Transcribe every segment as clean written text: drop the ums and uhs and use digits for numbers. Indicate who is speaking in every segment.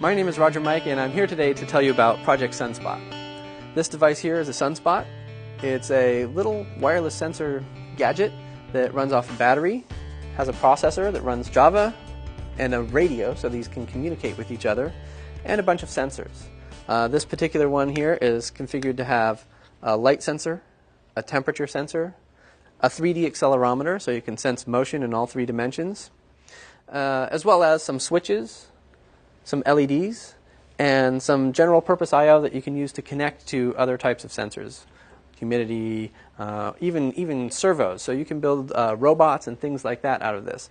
Speaker 1: My name is Roger Meike, and I'm here today to tell you about Project Sunspot. This device here is a Sunspot. It's a little wireless sensor gadget that runs off a battery, has a processor that runs Java, and a radio so these can communicate with each other, and a bunch of sensors. This particular one here is configured to have a light sensor, a temperature sensor, a 3D accelerometer so you can sense motion in all three dimensions, as well as some switches, some LEDs, and some general purpose I/O that you can use to connect to other types of sensors, humidity, even servos. So you can build robots and things like that out of this.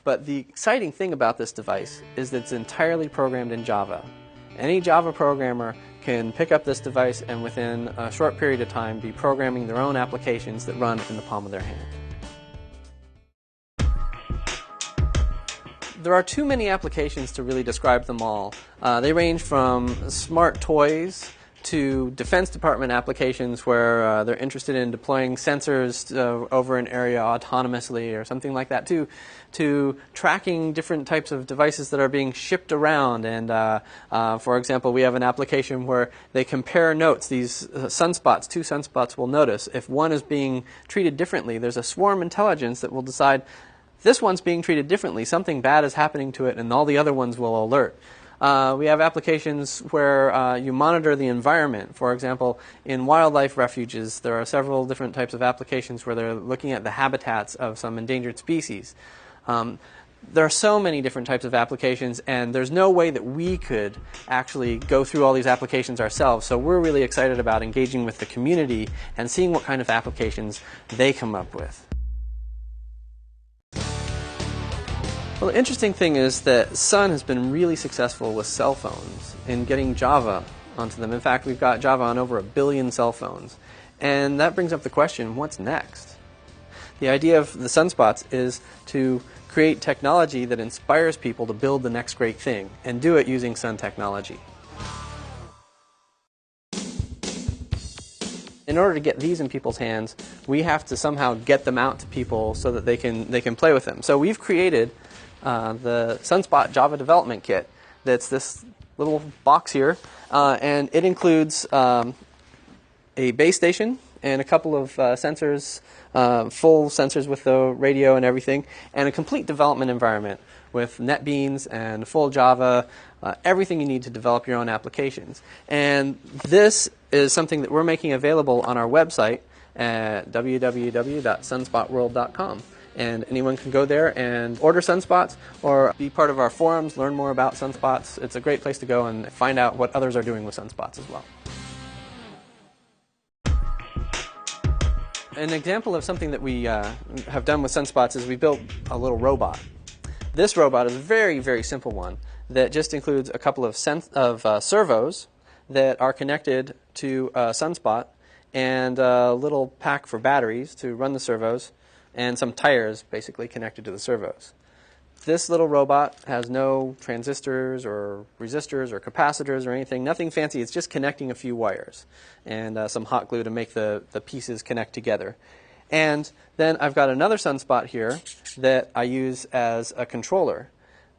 Speaker 1: But the exciting thing about this device is that it's entirely programmed in Java. Any Java programmer can pick up this device and within a short period of time be programming their own applications that run in the palm of their hand. There are too many applications to really describe them all. They range from smart toys to Defense Department applications where they're interested in deploying sensors over an area autonomously or something like that, to tracking different types of devices that are being shipped around. And for example, we have an application where they compare notes. These sunspots, two sunspots will notice if one is being treated differently. There's a swarm intelligence that will decide this one's being treated differently, something bad is happening to it, and all the other ones will alert. We have applications where you monitor the environment. For example, in wildlife refuges, there are several different types of applications where they're looking at the habitats of some endangered species. There are so many different types of applications, and there's no way that we could actually go through all these applications ourselves. So we're really excited about engaging with the community and seeing what kind of applications they come up with. Well, the interesting thing is that Sun has been really successful with cell phones in getting Java onto them. In fact, we've got Java on over 1 billion cell phones. And that brings up the question, what's next? The idea of the Sunspots is to create technology that inspires people to build the next great thing, and do it using Sun technology. In order to get these in people's hands, we have to somehow get them out to people so that they can play with them. So we've created the Sunspot Java Development Kit. That's this little box here, and it includes a base station and a couple of sensors, full sensors with the radio and everything, and a complete development environment with NetBeans and full Java, everything you need to develop your own applications. And this is something that we're making available on our website at www.sunspotworld.com. And anyone can go there and order Sunspots or be part of our forums, learn more about Sunspots. It's a great place to go and find out what others are doing with Sunspots as well. An example of something that we have done with Sunspots is we built a little robot. This robot is a very, very simple one that just includes a couple of servos that are connected to a Sunspot and a little pack for batteries to run the servos, and some tires basically connected to the servos. This little robot has no transistors or resistors or capacitors or anything, nothing fancy. It's just connecting a few wires and some hot glue to make the pieces connect together. And then I've got another Sunspot here that I use as a controller.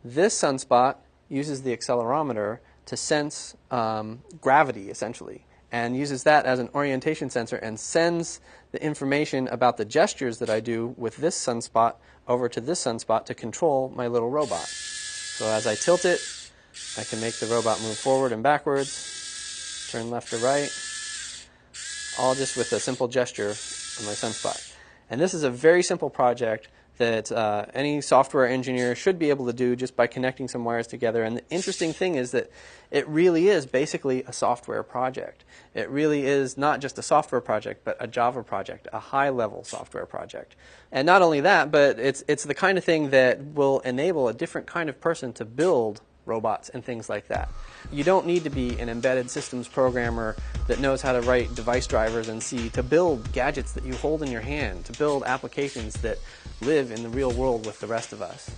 Speaker 1: This Sunspot uses the accelerometer to sense gravity, essentially, and uses that as an orientation sensor and sends the information about the gestures that I do with this Sunspot over to this Sunspot to control my little robot. So as I tilt it, I can make the robot move forward and backwards, turn left or right, all just with a simple gesture on my Sunspot. And this is a very simple project that any software engineer should be able to do just by connecting some wires together. And the interesting thing is that it really is basically a software project. It really is not just a software project, but a Java project, a high-level software project. And not only that, but it's the kind of thing that will enable a different kind of person to build robots and things like that. You don't need to be an embedded systems programmer that knows how to write device drivers in C to build gadgets that you hold in your hand, to build applications that live in the real world with the rest of us.